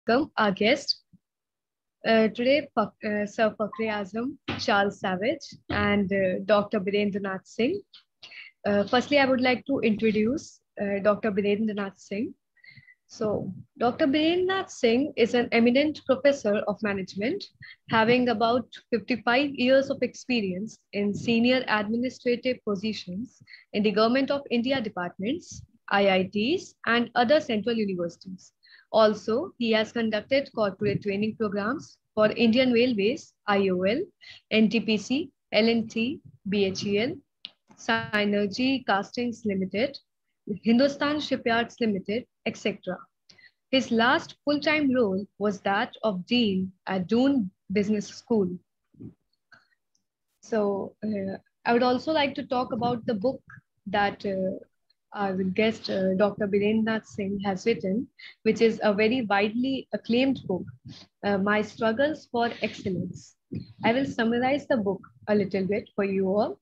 welcome our guest today, Sir Fakhre Azam, Charles Savage, and Dr. Birendranath Singh. Firstly, I would like to introduce Dr. Birendranath Singh. So, Dr. Birendranath Singh is an eminent professor of management, having about 55 years of experience in senior administrative positions in the Government of India departments, IITs, and other central universities. Also, he has conducted corporate training programs for Indian Railways, IOL, NTPC, L&T, BHEL, Synergy Castings Limited, Hindustan Shipyards Limited, etc. His last full-time role was that of Dean at Doon Business School. So I would also like to talk about the book that our guest, Dr. Birendranath Singh, has written, which is a very widely acclaimed book, My Struggles for Excellence. I will summarize the book a little bit for you all.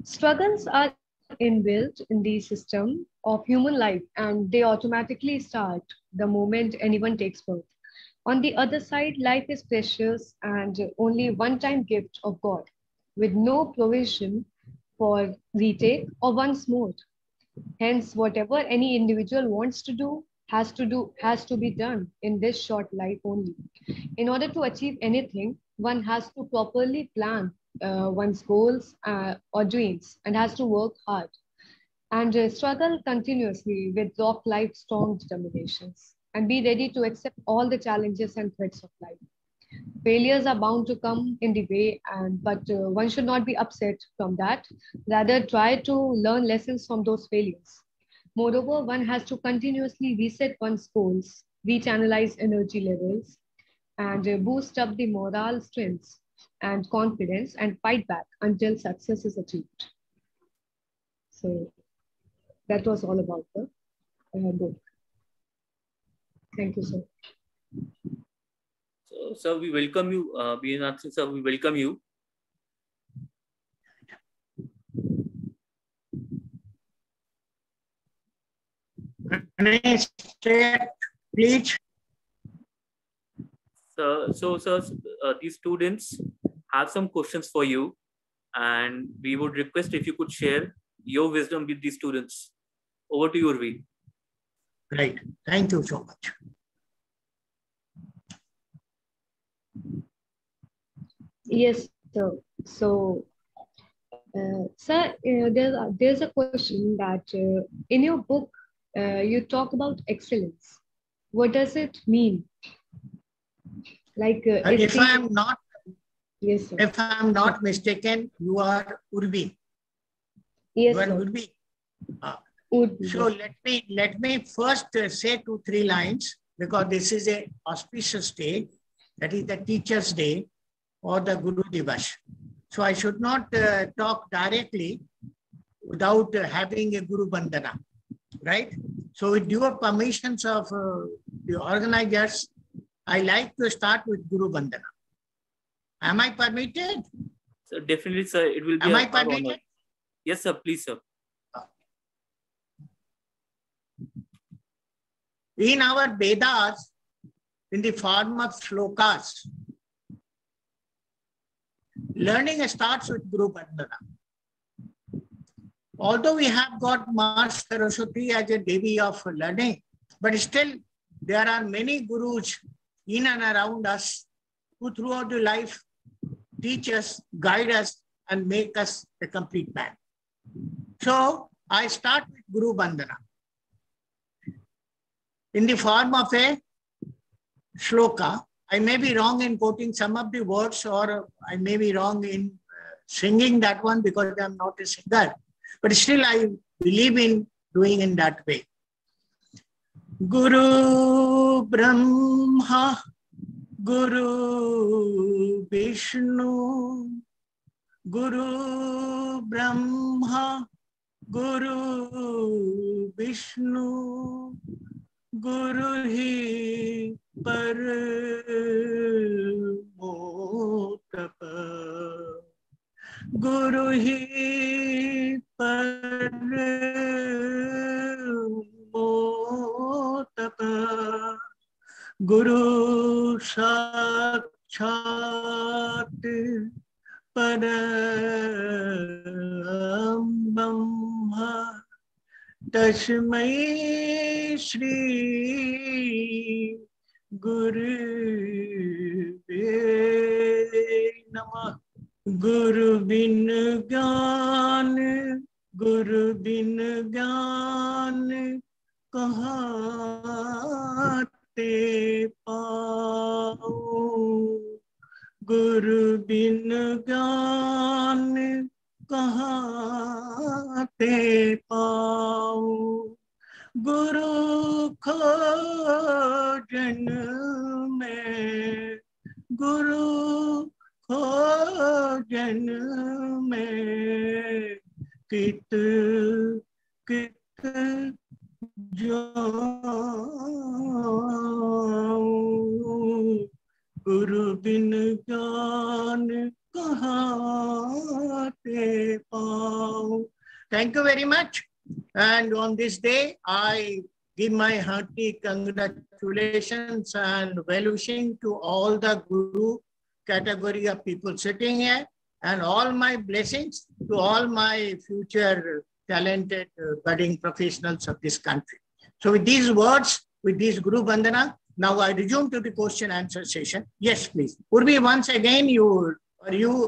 Struggles are inbuilt in the system of human life, and they automatically start the moment anyone takes birth. On the other side, life is precious and only one-time gift of God, with no provision for retake or once more. Hence, whatever any individual wants to do has to be done in this short life only. In order to achieve anything, one has to properly plan one's goals or dreams and has to work hard and struggle continuously with rock life strong determinations and be ready to accept all the challenges and threats of life. Failures are bound to come in the way, but one should not be upset from that. Rather, try to learn lessons from those failures. Moreover, one has to continuously reset one's goals, rechannelize energy levels, and boost up the moral strengths and confidence and fight back until success is achieved. So that was all about the book. Thank you, sir. So, sir, we welcome you. Birendranath Singh, sir, we welcome you. Please. Sir, these students have some questions for you, and we would request if you could share your wisdom with these students. Over to you, Urvi. Right. Thank you so much. Yes, sir. So, sir, there's a question that in your book, you talk about excellence. What does it mean? Like, if I am not, yes, sir. If I am not mistaken, you are Urvi. Yes, you are sir. Urvi. So let me first say 2-3 lines, because this is a auspicious day, that is the Teachers' Day or the Guru Divas. So I should not talk directly without having a Guru Bandhana, right? So with your permissions of the organizers, I like to start with Guru Bandhana. Am I permitted? So definitely, sir, it will be Am I permitted? honor. Yes, sir, please, sir. In our Vedas, in the form of shlokas, learning starts with Guru Bandhana. Although we have got Ma Saraswati as a Devi of learning, but still there are many gurus in and around us who throughout the life teach us, guide us, and make us a complete man. So I start with Guru Bandhana in the form of a shloka. I may be wrong in quoting some of the words, or I may be wrong in singing that one because I am not a singer. But still I believe in doing in that way. Guru Brahma, Guru Vishnu, Guru Brahma, Guru Vishnu, Guru hi Paramotapa, Guru hi Paramotapa, Guru Sakshat Param Brahma Tasmai Shri Guruve Namah. Guru bin gyan, Guru bin gyan, kahan te paao. Guru bin gyan, kahan te paao. Guru khojan mein, Guru खोजन में कित कित जाऊं गुरु बिन ज्ञान कहाँ ते पाऊं. Thank you very much. And on this day, I give my hearty congratulations and well-wishing to all the Guru category of people sitting here, and all my blessings to all my future talented budding professionals of this country. So with these words, with this Guru Vandana, now I resume to the question answer session. Yes, please. Urvi, once again, you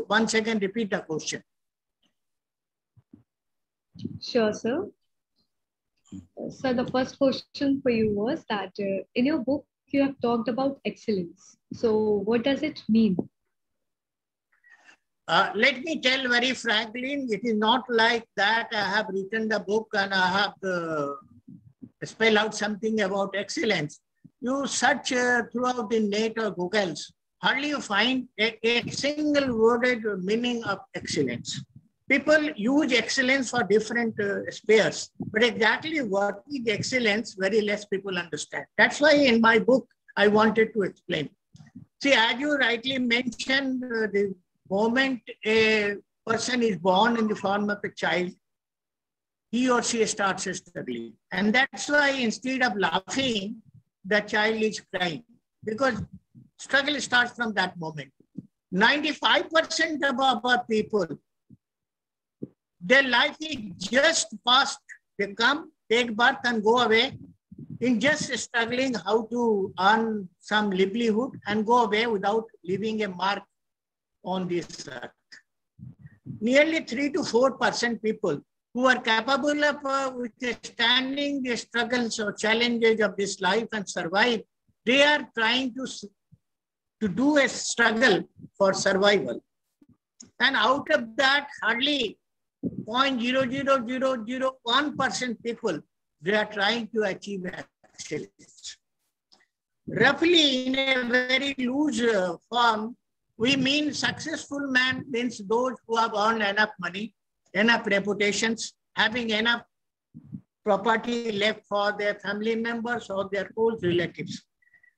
once again repeat the question. Sure, sir. So the first question for you was that in your book, you have talked about excellence. So what does it mean? Let me tell very frankly, it is not like that I have written the book and I have spell out something about excellence. You search throughout the net or Googles, hardly you find a single worded meaning of excellence. People use excellence for different spheres, but exactly what is excellence, very less people understand. That's why in my book, I wanted to explain. See, as you rightly mentioned, the moment a person is born in the form of a child, he or she starts struggling. And that's why instead of laughing, the child is crying, because struggle starts from that moment. 95% of our people, their life is just fast. They come, take birth and go away in just struggling how to earn some livelihood and go away without leaving a mark on this earth. Nearly 3 to 4% people who are capable of withstanding the struggles or challenges of this life and survive, they are trying to do a struggle for survival. And out of that, hardly 0.00001% people, they are trying to achieve excellence. Roughly, in a very loose form, we mean successful man means those who have earned enough money, enough reputations, having enough property left for their family members or their close relatives.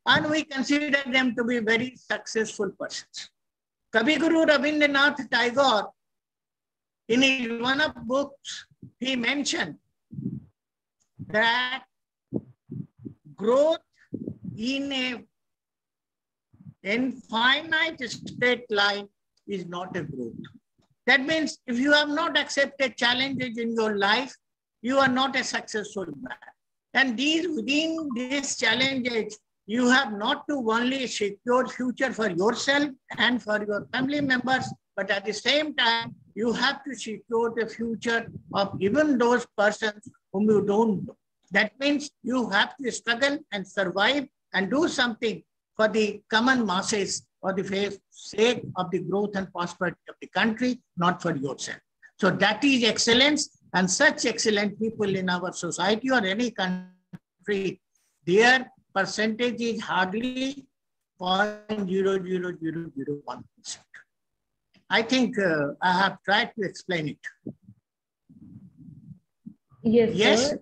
And we consider them to be very successful persons. Kavi Guru Rabindranath Tagore, in his one of books, he mentioned that growth in a infinite straight line is not a growth. That means if you have not accepted challenges in your life, you are not a successful man. And within these challenges, you have not to only secure future for yourself and for your family members, but at the same time, you have to secure the future of even those persons whom you don't know. That means you have to struggle and survive and do something for the common masses or the sake of the growth and prosperity of the country, not for yourself. So that is excellence, and such excellent people in our society or any country, their percentage is hardly 0.00001%. I think I have tried to explain it. Yes, sir.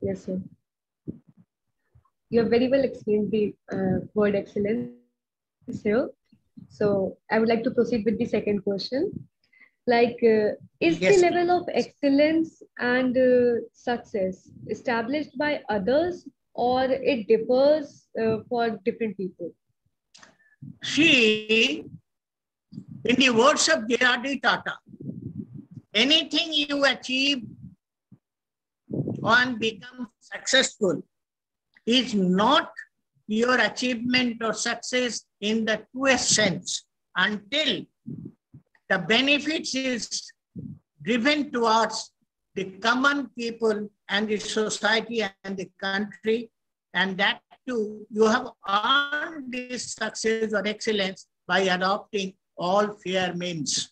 Yes, sir. You have very well explained the word excellence here. So I would like to proceed with the second question. Like, is the level of excellence and success established by others or it differs for different people? See, in the words of J.R.D. Tata, anything you achieve and become successful is not your achievement or success in the truest sense until the benefits is driven towards the common people and the society and the country, and that too, you have earned this success or excellence by adopting all fair means.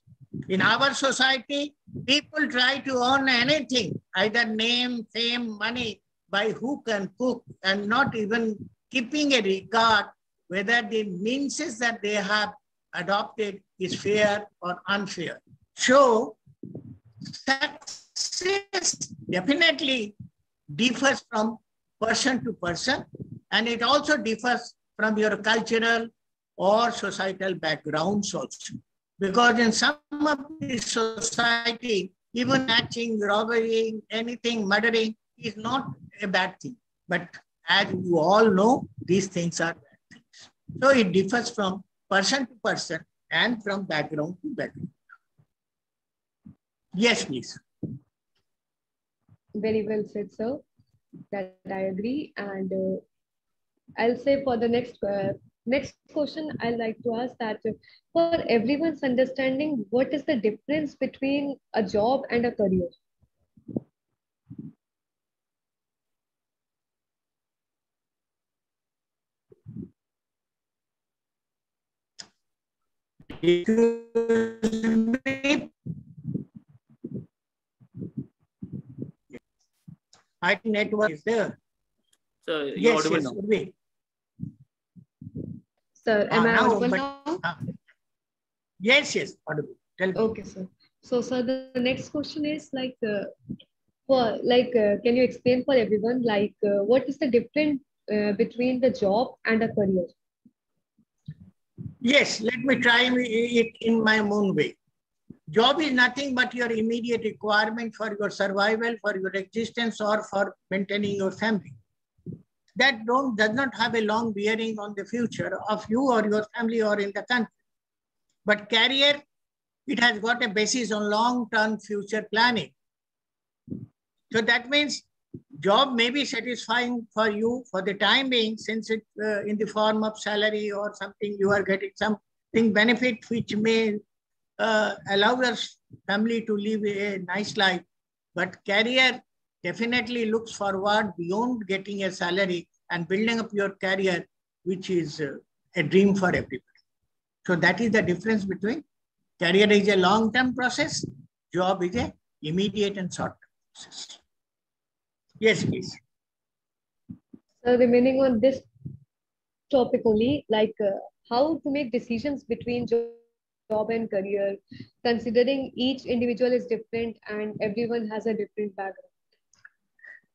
In our society, people try to earn anything, either name, fame, money, by hook and crook, and not even keeping a regard whether the means that they have adopted is fair or unfair. So, success definitely differs from person to person, and it also differs from your cultural or societal backgrounds also. Because in some of the society, even snatching, robbing, anything, murdering is not a bad thing. But as you all know, these things are bad things. So it differs from person to person and from background to background. Yes, please. Very well said, sir. That I agree. And I'll say for the next question, I'd like to ask that for everyone's understanding, what is the difference between a job and a career? I think network is there. So you're Yes, audible yes, now. Urvi. Sir, am I audible now? Yes, yes, audible. Tell me. Okay, sir. So, sir, the next question is like, can you explain for everyone, like, what is the difference between the job and a career? Yes, let me try it in my own way. Job is nothing but your immediate requirement for your survival, for your existence, or for maintaining your family. That does not have a long bearing on the future of you or your family or in the country. But career, it has got a basis on long-term future planning. So that means job may be satisfying for you for the time being, since it in the form of salary or something, you are getting something benefit which may allow your family to live a nice life. But career definitely looks forward beyond getting a salary and building up your career, which is a dream for everybody. So that is the difference between career is a long-term process, job is a immediate and short-term process. Yes, please. So remaining on this topic only, like how to make decisions between job and career, considering each individual is different and everyone has a different background.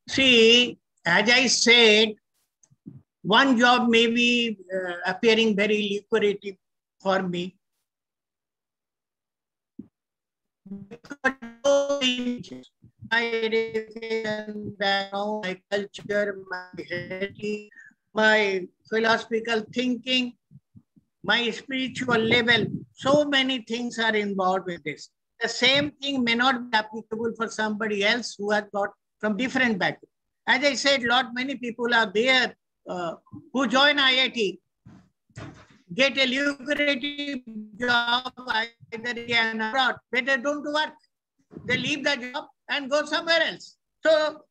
See, as I said, one job may be appearing very lucrative for me. My education, background, my culture, my heritage, my philosophical thinking, my spiritual level, so many things are involved with this. The same thing may not be applicable for somebody else who has got from different background. As I said, many people are there who join IIT, get a lucrative job either in abroad, but they don't work. They leave the job and go somewhere else. So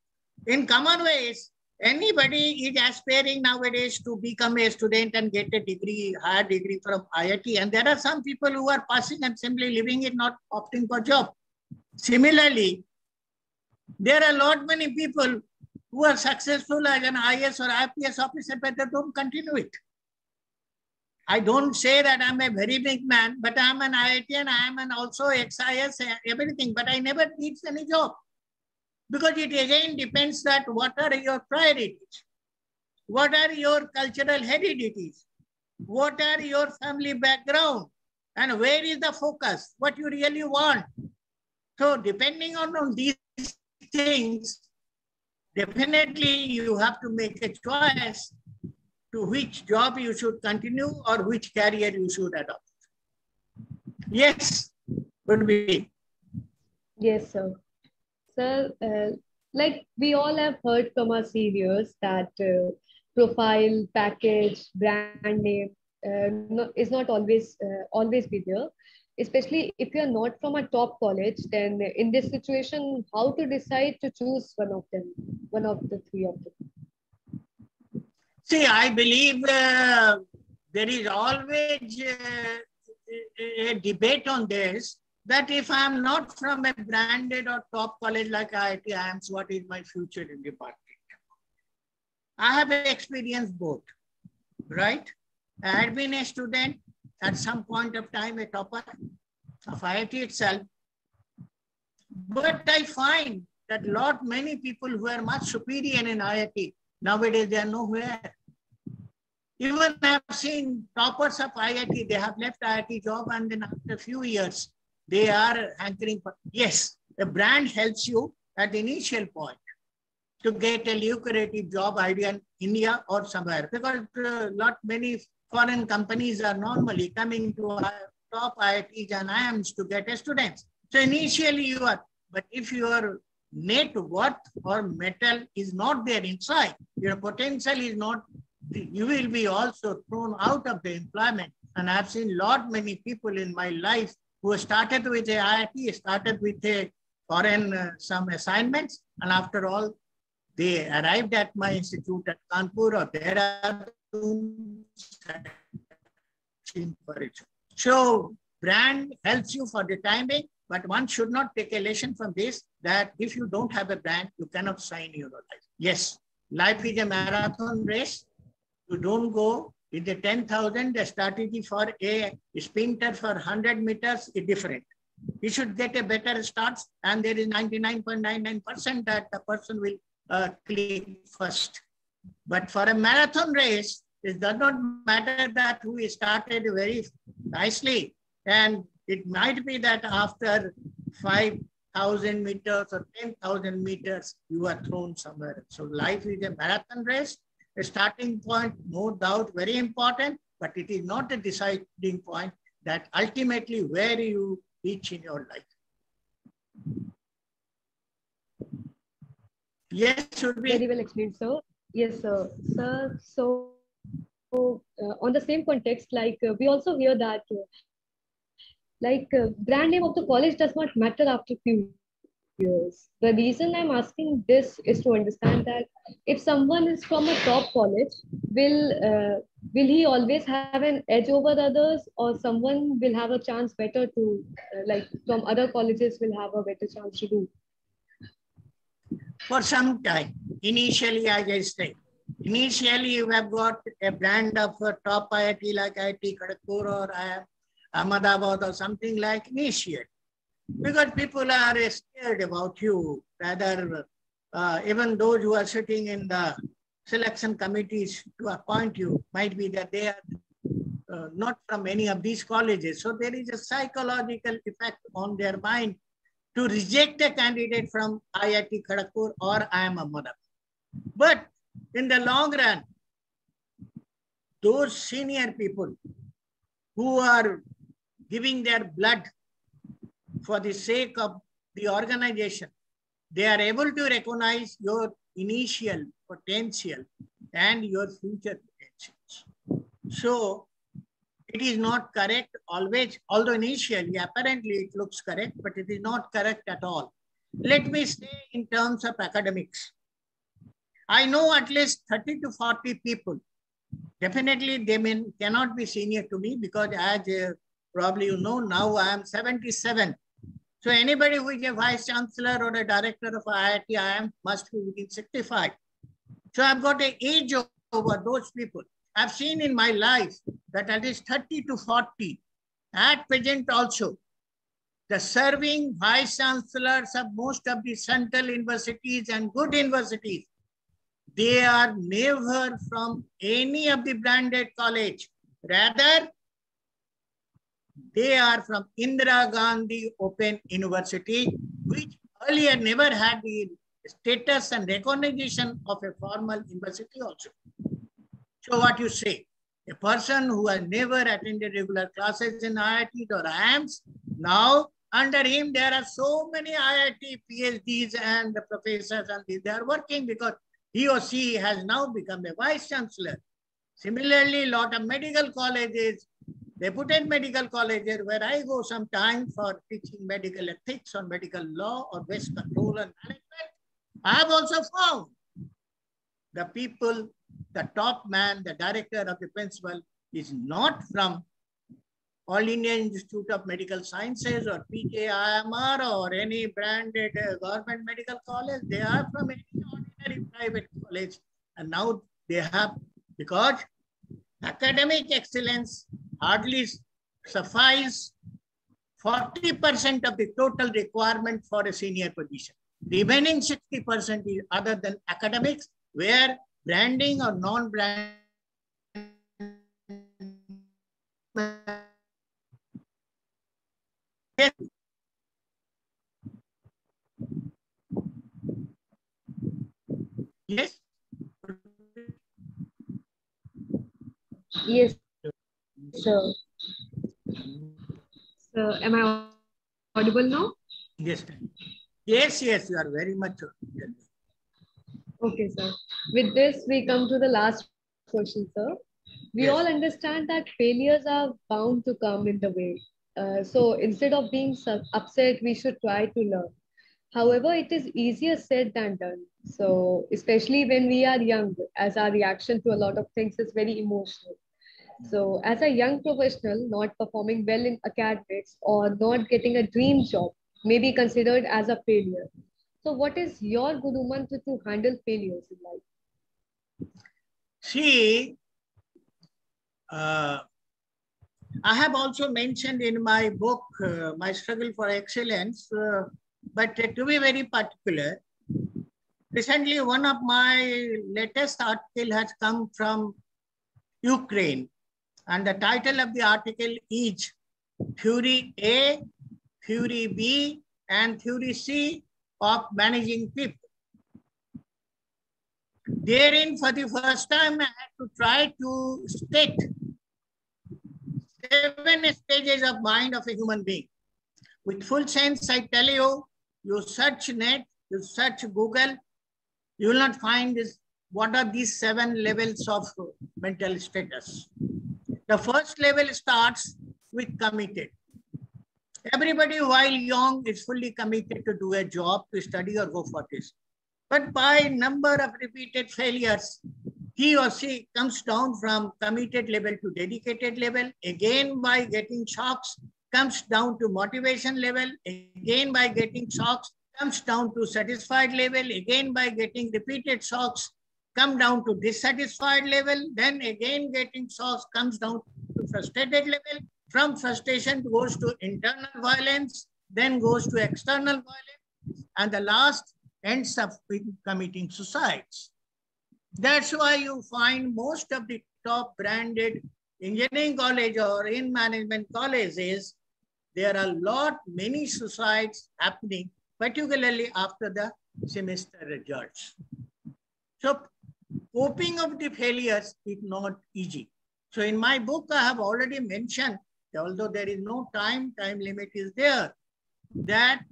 in common ways, anybody is aspiring nowadays to become a student and get a degree, higher degree from IIT. And there are some people who are passing and simply living it, not opting for job. Similarly, there are many people who are successful as an IAS or IPS officer, but they don't continue it. I don't say that I'm a very big man, but I'm an IIT and I'm also XIS, everything, but I never did any job. Because it again depends that what are your priorities? What are your cultural heredities? What are your family background? And where is the focus? What you really want? So depending on these things, definitely you have to make a choice to which job you should continue or which career you should adopt. Yes, would be. Yes, sir. Sir, like we all have heard from our seniors that profile, package, brand name is not always be there. Especially if you are not from a top college, then in this situation, how to decide to choose one of them, one of the three of them? See, I believe there is always a debate on this, that if I am not from a branded or top college like IIT IIMS, what is my future in department? I have experienced both, right? I had been a student at some point of time, a topper of IIT itself. But I find that many people who are much superior in IIT, nowadays they are nowhere. Even I have seen toppers of IIT, they have left IIT job and then after a few years, they are hankering for, yes, the brand helps you at the initial point to get a lucrative job idea in India or somewhere, because many foreign companies are normally coming to top IITs and IIMs to get students. So initially you are, but if your net worth or metal is not there inside, your potential is not, you will be also thrown out of the employment. And I've seen many people in my life who started with a IIT, started with a foreign some assignments, and after all, they arrived at my institute at Kanpur or there. So brand helps you for the time being, but one should not take a lesson from this, that if you don't have a brand, you cannot shine your life. Yes, life is a marathon race. You don't go in the 10,000, the strategy for a sprinter for 100 meters is different. You should get a better start, and there is 99.99% that the person will click first. But for a marathon race, it does not matter that we started very nicely, and it might be that after 5,000 meters or 10,000 meters, you are thrown somewhere. So life is a marathon race. A starting point, no doubt, very important, but it is not a deciding point that ultimately where you reach in your life. Yes, should be. Very well explained, sir. Yes, sir. Sir, so on the same context, like we also hear that brand name of the college does not matter after few years. The reason I'm asking this is to understand that if someone is from a top college, will he always have an edge over others, or someone will have a chance better to from other colleges will have a better chance to do? For some time, initially, as I say, initially you have got a brand of a top IIT like IIT Kharagpur or Ahmedabad or something like initial. Because people are scared about you, rather even those who are sitting in the selection committees to appoint you might be that they are not from any of these colleges. So there is a psychological effect on their mind to reject a candidate from IIT Kharagpur or IIM Ahmedabad. But in the long run, those senior people who are giving their blood for the sake of the organization, they are able to recognize your initial potential and your future potentials. So it is not correct always, although initially apparently it looks correct, but it is not correct at all. Let me say in terms of academics, I know at least 30 to 40 people. Definitely they cannot be senior to me because as probably you know, now I am 77. So anybody who is a vice chancellor or a director of IIT IIM must be within 65. So I've got an age over those people. I've seen in my life that at least 30 to 40, at present also, the serving vice chancellors of most of the central universities and good universities, they are never from any of the branded college. Rather, they are from Indira Gandhi Open University, which earlier never had the status and recognition of a formal university also. So what you say, a person who has never attended regular classes in IIT or IIMs, now under him there are so many IIT PhDs and the professors, and they are working because he or she has now become a vice chancellor. Similarly, a lot of medical colleges, reputed medical colleges, where I go sometime for teaching medical ethics or medical law or waste control and management, I have also found the people, the top man, the director of the principal is not from All India Institute of Medical Sciences or PKIMR or any branded government medical college. They are from any ordinary private college. And now they have, because academic excellence hardly suffices 40% of the total requirement for a senior position. Remaining 60% is other than academics, where branding or non-branding yes. Yes, sir. So, am I audible now? Yes. Yes, yes, you are very much. Okay, sir. With this, we come to the last question, sir. We Yes. all understand that failures are bound to come in the way. So instead of being upset, we should try to learn. However, it is easier said than done. So especially when we are young, as our reaction to a lot of things is very emotional. So as a young professional, not performing well in academics or not getting a dream job may be considered as a failure. So what is your Guru Mantra to handle failures in life? See, I have also mentioned in my book, My Struggle for Excellence, but to be very particular, recently one of my latest article has come from Ukraine, and the title of the article is Theory A, Theory B, and Theory C of Managing People. Therein, for the first time, I had to try to state 7 stages of mind of a human being. With full sense, I tell you, you search net, you search Google, you will not find this. What are these 7 levels of mental status? The first level starts with committed. Everybody while young is fully committed to do a job, to study or go for this. But by number of repeated failures, he or she comes down from committed level to dedicated level. Again, by getting shocks, comes down to motivation level. Again, by getting shocks, comes down to satisfied level. Again, by getting repeated shocks, come down to dissatisfied level. Then again, getting shocks comes down to frustrated level. From frustration goes to internal violence, then goes to external violence, and the last ends up with committing suicides. That's why you find most of the top branded engineering college or in management colleges, there are many suicides happening, particularly after the semester results. So coping of the failures is not easy. So in my book, I have already mentioned, although there is no time limit is there, that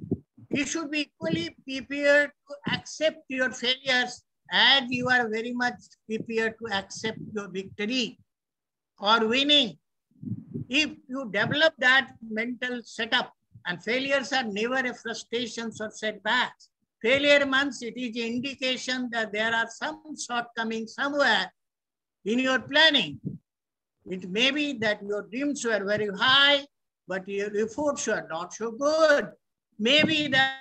you should be equally prepared to accept your failures as you are very much prepared to accept your victory or winning. If you develop that mental setup, and failures are never a frustrations or setbacks. Failure means it is an indication that there are some shortcomings somewhere in your planning. It may be that your dreams were very high, but your efforts were not so good. Maybe that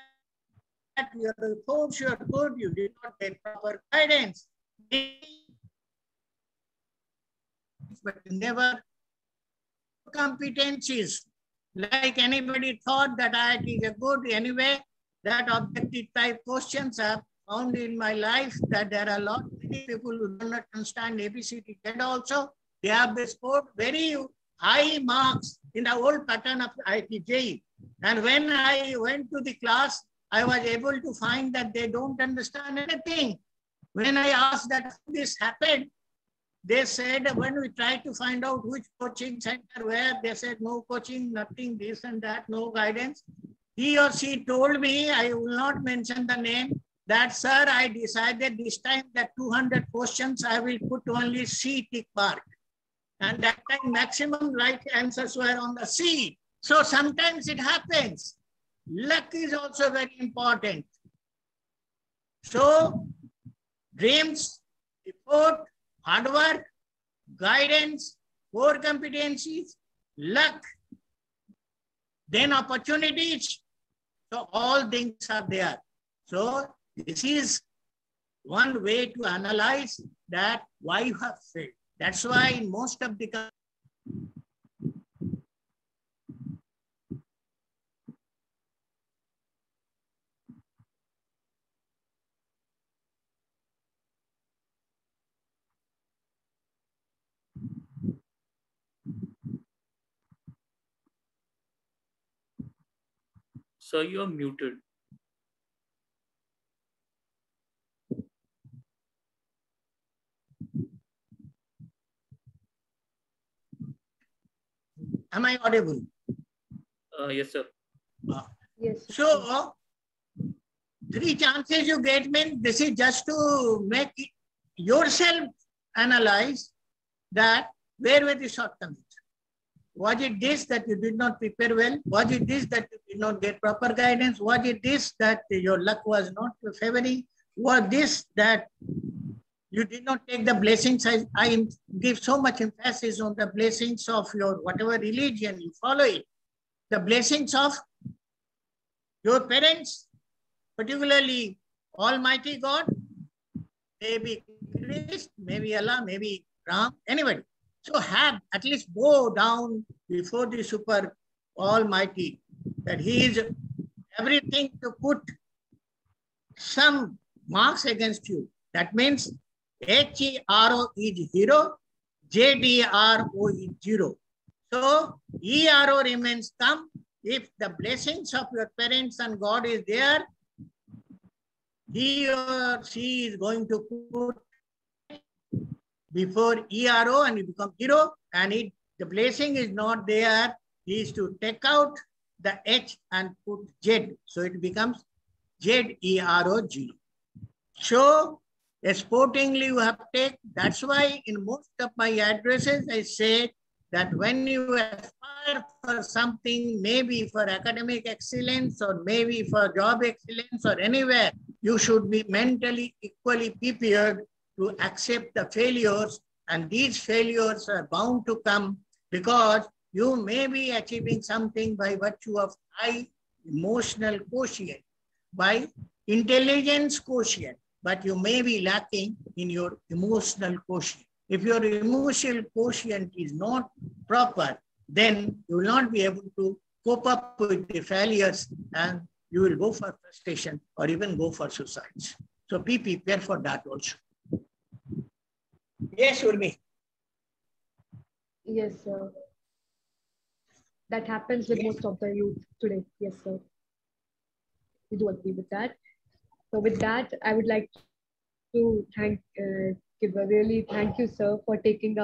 your reports were good, you did not get proper guidance. But never competencies. Like anybody thought that IIT is a good anyway, that objective type questions I have found in my life that there are a lot many people who do not understand ABCD and also they have scored very high marks in the old pattern of IIT JEE. And when I went to the class, I was able to find that they don't understand anything. When I asked that how this happened, they said when we tried to find out which coaching center where, they said no coaching, nothing, this and that, no guidance. He or she told me, I will not mention the name, that sir, I decided this time that 200 questions I will put only C tick mark. And that time maximum right answers were on the C. So sometimes it happens. Luck is also very important. So dreams, effort, hard work, guidance, core competencies, luck, then opportunities. So all things are there. So this is one way to analyze that why you have failed. That's why in most of the So you are muted. am I audible? Yes, sir. Yes. So 3 chances you get means this is just to make yourself analyze that where were the shortcomings. Was it this that you did not prepare well? Was it this that you did not get proper guidance? Was it this that your luck was not favoring? Was this that you did not take the blessings? I give so much emphasis on the blessings of your whatever religion you follow it. The blessings of your parents, particularly Almighty God, maybe Christ, maybe Allah, maybe Ram, anybody. So have at least bow down before the super Almighty, that He is everything to put some marks against you. That means HERO is hero, JDRO is zero. So ERO remains thumb. If the blessings of your parents and God is there, he or she is going to put before ERO and it becomes zero. And if the blessing is not there, he is to take out the H and put Z. So it becomes ZERO 0. So sportingly you have to take. That's why in most of my addresses I say that when you aspire for something, maybe for academic excellence or maybe for job excellence or anywhere, you should be mentally equally prepared to accept the failures, and these failures are bound to come because you may be achieving something by virtue of high emotional quotient, by intelligence quotient, but you may be lacking in your emotional quotient. If your emotional quotient is not proper, then you will not be able to cope up with the failures and you will go for frustration or even go for suicides. So be prepared for that also. Yes, Urmi. Yes, sir. That happens with most of the youth today. Yes, sir. We do agree with that. So with that, I would like to thank you, sir, for taking up